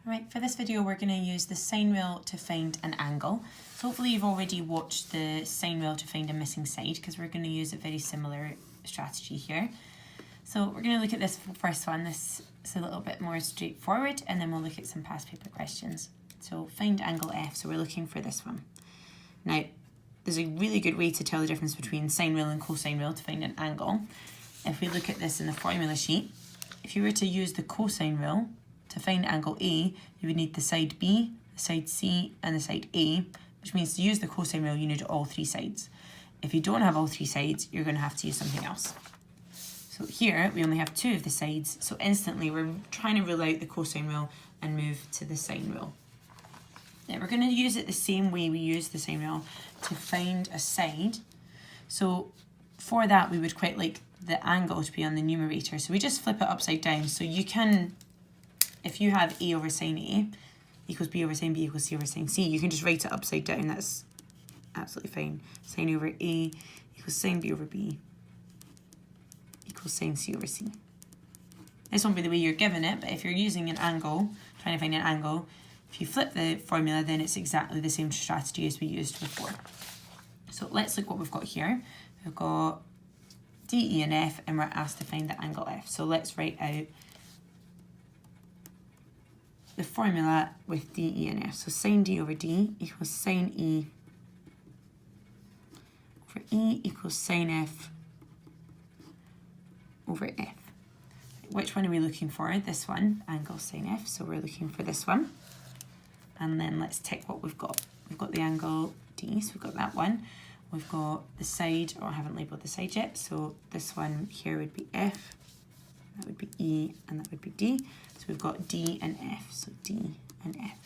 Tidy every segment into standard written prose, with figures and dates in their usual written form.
Right, for this video we're going to use the sine wheel to find an angle. So hopefully you've already watched the sine wheel to find a missing side, because we're going to use a very similar strategy here. So we're going to look at this first one. This is a little bit more straightforward, and then we'll look at some past paper questions. So find angle F, so we're looking for this one. Now, there's a really good way to tell the difference between sine wheel and cosine wheel to find an angle. If we look at this in the formula sheet, if you were to use the cosine wheel to find angle A, you would need the side B, the side C, and the side A, which means to use the cosine wheel, you need all three sides. If you don't have all three sides, you're going to have to use something else. So here, we only have two of the sides, so instantly we're trying to rule out the cosine wheel and move to the sine wheel. Now we're going to use it the same way we use the sine wheel to find a side. So for that, we would quite like the angle to be on the numerator. So we just flip it upside down. So you can, if you have A over sine A equals B over sine B equals C over sine C, you can just write it upside down. That's absolutely fine. Sine over A equals sine B over B equals sine C over C. This won't be the way you're given it, but if you're using an angle, trying to find an angle, if you flip the formula, then it's exactly the same strategy as we used before. So let's look what we've got here. We've got D, E, and F, and we're asked to find the angle F. So let's write out the formula with D, E, and F. So sine D over D equals sine E over E equals sine F over F. Which one are we looking for? This one, angle sine F. So we're looking for this one. And then let's tick what we've got. We've got the angle D, so we've got that one. We've got the side, I haven't labelled the side yet, so this one here would be F, that would be E, and that would be D. So we've got D and F, so D and F.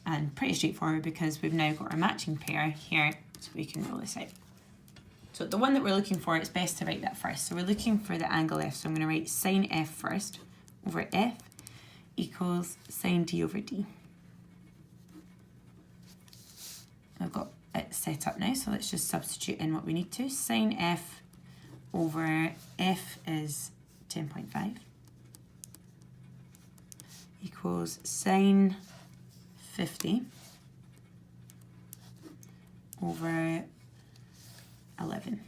And pretty straightforward because we've now got our matching pair here, so we can roll this out. So the one that we're looking for, it's best to write that first. So we're looking for the angle F, so I'm going to write sine F first over F equals sine D over D. I've got it set up now, so let's just substitute in what we need to. Sine F over F is 10.5 equals sine 50 over 11.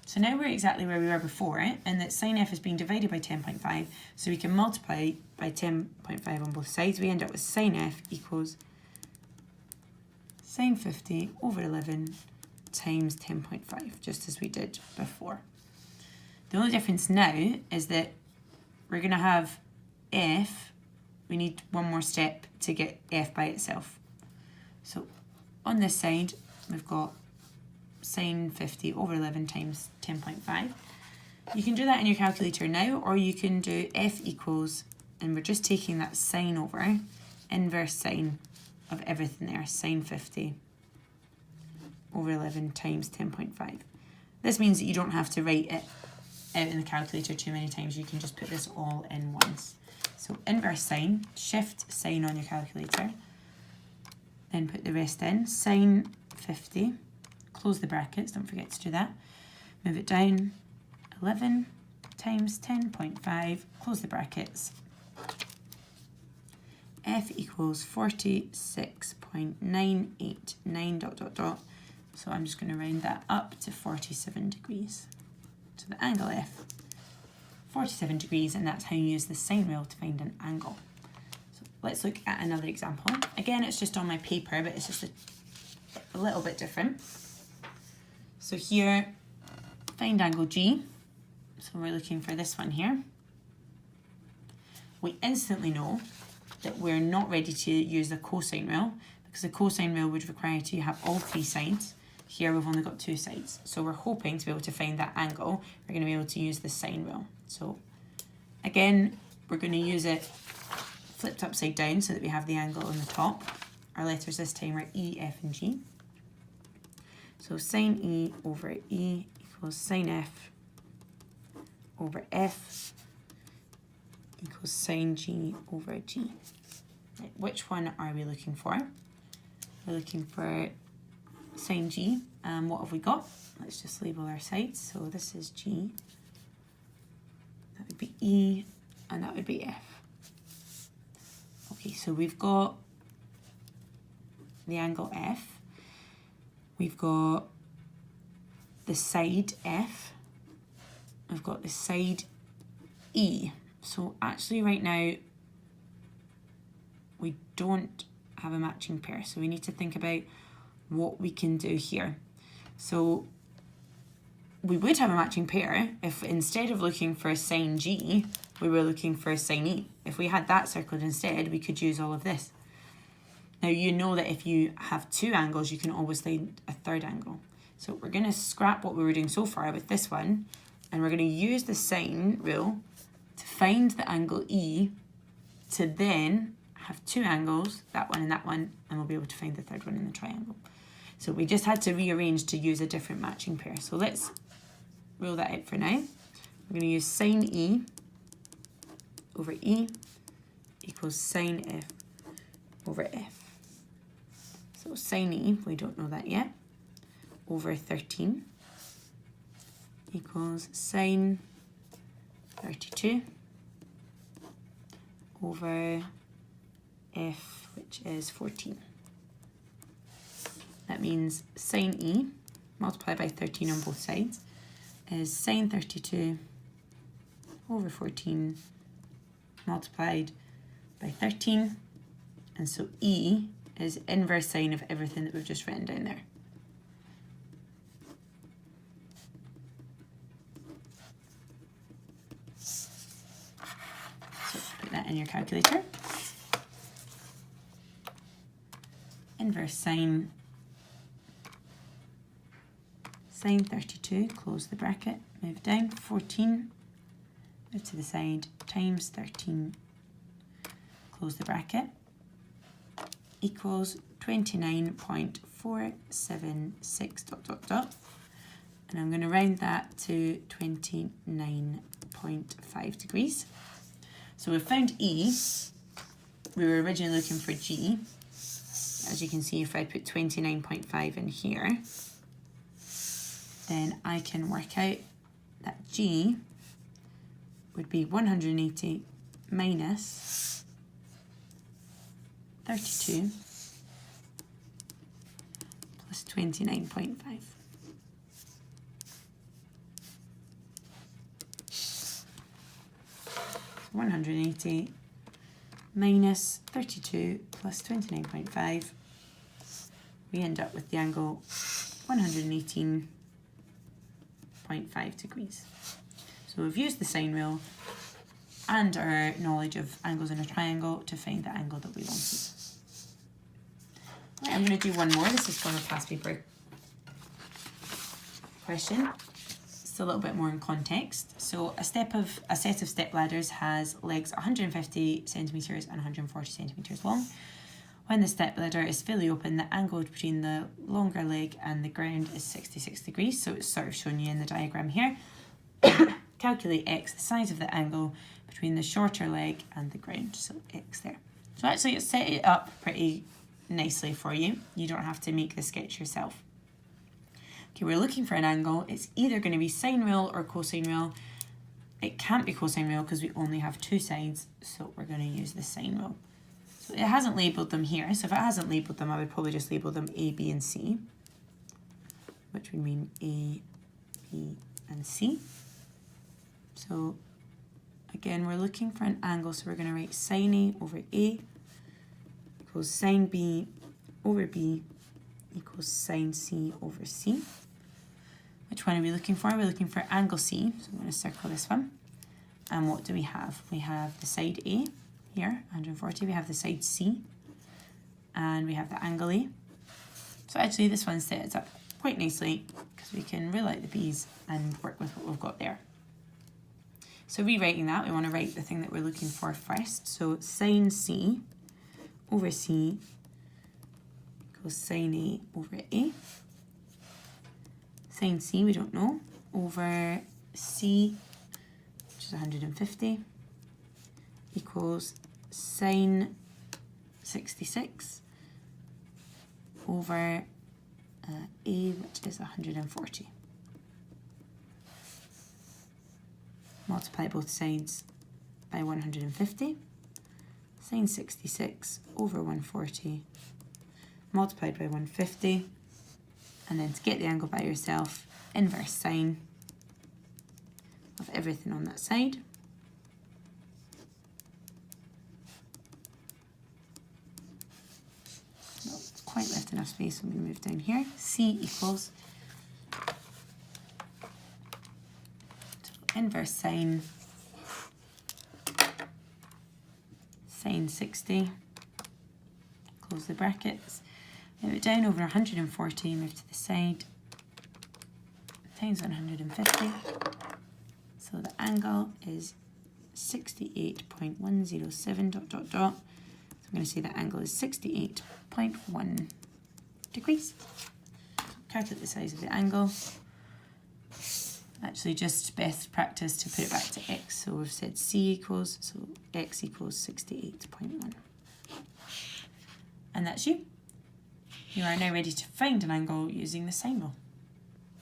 So now we're exactly where we were before, and that sine F is being divided by 10.5, so we can multiply by 10.5 on both sides. We end up with sine F equals sine 50 over 11 times 10.5, just as we did before. The only difference now is that we're going to have F, we need one more step to get F by itself. So on this side, we've got sine 50 over 11 times 10.5. You can do that in your calculator now, or you can do F equals, and we're just taking that sine over, inverse sine of everything there, sine 50 over 11 times 10.5. This means that you don't have to write it out in the calculator too many times. You can just put this all in once. So inverse sine, shift sine on your calculator, then put the rest in. Sine 50, close the brackets, don't forget to do that. Move it down, 11 times 10.5, close the brackets. F equals 46.989 dot dot dot. So I'm just going to round that up to 47 degrees. So the angle F, 47 degrees, and that's how you use the sine wheel to find an angle. So let's look at another example. Again, it's just on my paper, but it's just a little bit different. So here, find angle G. So we're looking for this one here. We instantly know that we're not ready to use the cosine wheel, because the cosine wheel would require to have all three sides. Here we've only got two sides, so we're hoping to be able to find that angle. We're going to be able to use the sine wheel. So again, we're going to use it flipped upside down so that we have the angle on the top. Our letters this time are E, F, and G. So sine E over E equals sine F over F equals sine G over G. Right, which one are we looking for? We're looking for sine G. What have we got? Let's just label our sides. So this is G, that would be E, and that would be F. Okay, So we've got the angle F, we've got the side F, we've got the side E. So actually right now we don't have a matching pair, so we need to think about what we can do here. So we would have a matching pair if instead of looking for a sine G, we were looking for a sine E. If we had that circled instead, we could use all of this. Now you know that if you have two angles, you can always find a third angle. So we're going to scrap what we were doing so far with this one, and we're going to use the sine rule to find the angle E, to then have two angles, that one, and we'll be able to find the third one in the triangle. So we just had to rearrange to use a different matching pair. So let's rule that out for now. We're going to use sine E over E equals sine F over F. So sine E, we don't know that yet, over 13 equals sine 32 over F, which is 14. That means sine E multiplied by 13 on both sides is sine 32 over 14 multiplied by 13. And so E is inverse sine of everything that we've just written down there. So put that in your calculator. Inverse sine 32, close the bracket, move down, 14, move to the side, times 13, close the bracket, equals 29.476 ... And I'm going to round that to 29.5 degrees. So we've found E. We were originally looking for G. As you can see, if I put 29.5 in here, then I can work out that G would be 180 minus 32 plus 29.5. So 180 minus 32 plus 29.5. We end up with the angle 118.5 degrees. So we've used the sine rule and our knowledge of angles in a triangle to find the angle that we wanted. Right, I'm going to do one more. This is from a past paper question. It's a little bit more in context. So a set of step ladders has legs 150 centimetres and 140 centimetres long. When the step ladder is fully open, the angle between the longer leg and the ground is 66 degrees. So it's sort of shown you in the diagram here. Calculate X, the size of the angle between the shorter leg and the ground. So X there. So actually it's set it up pretty nicely for you. You don't have to make the sketch yourself. Okay, we're looking for an angle. It's either going to be sine rule or cosine rule. It can't be cosine rule because we only have two sides, so we're going to use the sine rule. So it hasn't labelled them here, so if it hasn't labelled them, I would probably just label them A, B, and C, which would mean A, B, and C. So again, we're looking for an angle, so we're going to write sine A over A equals sine B over B equals sine C over C. Which one are we looking for? We're looking for angle C, so I'm going to circle this one. And what do we have? We have the side A here, 140. We have the side C, and we have the angle A. So actually this one sets up quite nicely because we can rule out the B's and work with what we've got there. So rewriting that, we want to write the thing that we're looking for first. So sine C over C equals sine A over A. Sine C, we don't know, over C, which is 150, equals sine 66 over A, which is 140. Multiply both sides by 150. sine 66 over 140 multiplied by 150, and then to get the angle by yourself, inverse sine of everything on that side. Not quite left enough space, so I'm going to move down here. C equals inverse sine sine 60, close the brackets, move it down over 140, move to the side, times 150, so the angle is 68.107 dot dot dot, so I'm going to say the angle is 68.1 degrees. Calculate the size of the angle. Actually, just best practice to put it back to x. So we've said C equals, so x equals 68.1. And that's you. You are now ready to find an angle using the sine rule.